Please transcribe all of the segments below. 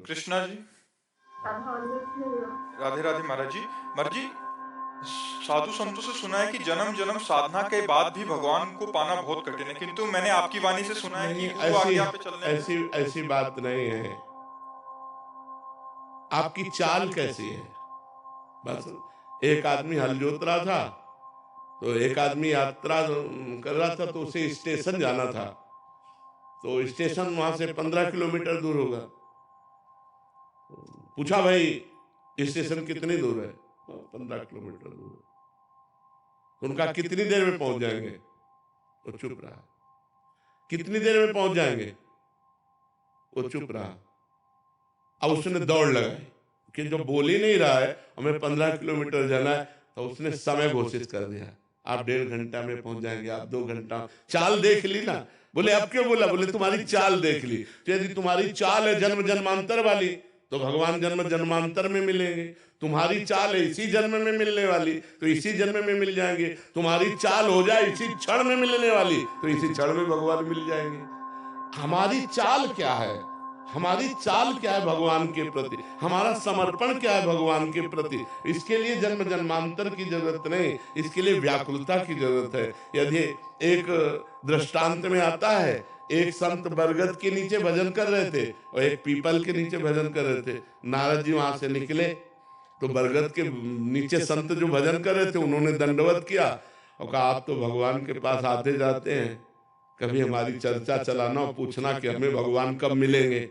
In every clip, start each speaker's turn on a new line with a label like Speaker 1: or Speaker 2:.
Speaker 1: कृष्णा जी। राधे राधे महाराज जी। महाराज जी, साधु संतों से सुना है कि जन्म जन्म साधना के बाद भी भगवान को पाना बहुत कठिन है, किंतु मैंने आपकी वाणी से सुना है कि
Speaker 2: नहीं,
Speaker 1: गुरु
Speaker 2: ऐसी
Speaker 1: आज्ञा पे चलने
Speaker 2: ऐसी ऐसी बात नहीं है। आपकी चाल कैसी है? बस एक आदमी हल जोत रहा था, तो एक आदमी यात्रा कर रहा था, तो उसे स्टेशन जाना था। तो स्टेशन वहां से 15 किलोमीटर दूर होगा। पूछा, भाई स्टेशन कितनी दूर है? 15 किलोमीटर दूर है। तो उनका कितनी देर में पहुंच जाएंगे? वो चुप रहा। कितनी देर में पहुंच जाएंगे? वो चुप रहा। अब उसने दौड़ लगाई कि जो बोल ही नहीं रहा है, हमें 15 किलोमीटर जाना है, तो उसने समय घोषित कर दिया। आप 1.5 घंटा में पहुंच जाएंगे, आप 2 घंटा। चाल देख ली ना। बोले अब क्यों बोला? बोले तुम्हारी चाल देख ली। तो यदि तुम्हारी चाल है जन्म जन्मांतर वाली, तो भगवान जन्म जन्मांतर में मिलेंगे। तुम्हारी चाल है इसी जन्म में मिलने वाली, तो इसी जन्म में मिल जाएंगे। तुम्हारी चाल हो जाए इसी क्षण में मिलने वाली, तो इसी क्षण में भगवान मिल जाएंगे। हमारी चाल क्या है? हमारी चाल क्या है भगवान के प्रति? हमारा समर्पण क्या है भगवान के प्रति? इसके लिए जन्म जन्मांतर की जरूरत नहीं, इसके लिए व्याकुलता की जरूरत है। यदि एक दृष्टांत में आता है, एक संत बरगद के नीचे भजन कर रहे थे और एक पीपल के नीचे भजन कर रहे थे। नारद जी वहां से निकले, तो बरगद के नीचे संत जो भजन कर रहे थे, उन्होंने दंडवत किया और कहा, आप तो भगवान के पास आते जाते हैं, कभी हमारी चर्चा चलाना और पूछना कि हमें भगवान कब मिलेंगे।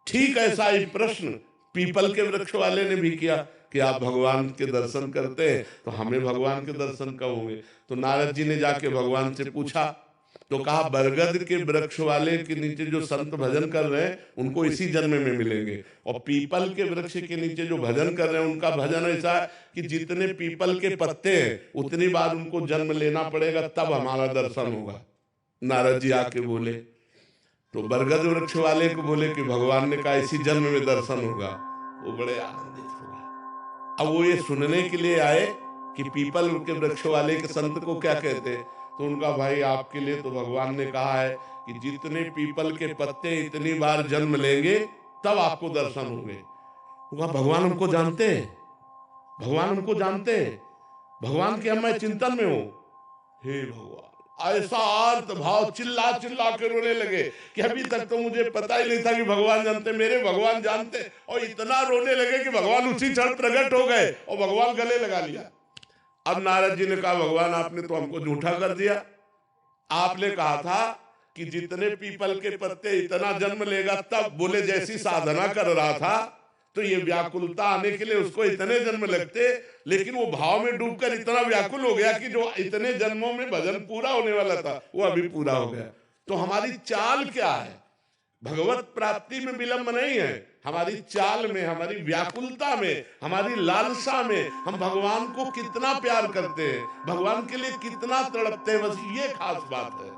Speaker 2: ठीक ऐसा ही प्रश्न पीपल के वृक्ष वाले ने भी किया कि आप भगवान के दर्शन करते हैं, तो हमें भगवान के दर्शन कब होंगे? तो नारद जी ने जाके भगवान से पूछा, तो कहा बरगद के वृक्ष वाले के नीचे जो संत भजन कर रहे हैं, उनको इसी जन्म में मिलेंगे। और पीपल के वृक्ष के नीचे जो भजन कर रहे हैं, उनका भजन ऐसा है कि जितने पीपल के पत्ते हैं, उतनी बार उनको जन्म लेना पड़ेगा, तब हमारा दर्शन होगा। नारद जी आके बोले, तो बरगद वृक्ष वाले को बोले कि भगवान ने कहा इसी जन्म में दर्शन होगा। वो बड़े आनंदित हो गए। अब वो ये सुनने के लिए आए कि पीपल के वृक्ष वाले के संत को क्या कहते। तो उनका, भाई आपके लिए तो भगवान ने कहा है कि जितने पीपल के पत्ते इतनी बार जन्म लेंगे, तब आपको दर्शन होंगे। भगवान हमको जानते हैं, भगवान हमको जानते हैं, भगवान के हम मैं चिंतन में हूं। हे भगवान, ऐसा अर्थ भाव चिल्ला चिल्ला के रोने लगे कि अभी तक तो मुझे पता ही नहीं था कि भगवान जानते, मेरे भगवान जानते। और इतना रोने लगे कि भगवान उसी क्षण प्रकट हो गए और भगवान गले लगा लिया। अब नारद जी ने कहा, भगवान आपने तो हमको झूठा कर दिया। आपने कहा था कि जितने पीपल के पत्ते इतना जन्म लेगा, तब बोले जैसी साधना कर रहा था, तो ये व्याकुलता आने के लिए उसको इतने जन्म लगते, लेकिन वो भाव में डूबकर इतना व्याकुल हो गया कि जो इतने जन्मों में भजन पूरा होने वाला था, वो अभी पूरा हो गया। तो हमारी चाल क्या है? भगवत प्राप्ति में विलंब नहीं है, हमारी चाल में, हमारी व्याकुलता में, हमारी लालसा में हम भगवान को कितना प्यार करते हैं, भगवान के लिए कितना तड़पते हैं, बस ये खास बात है।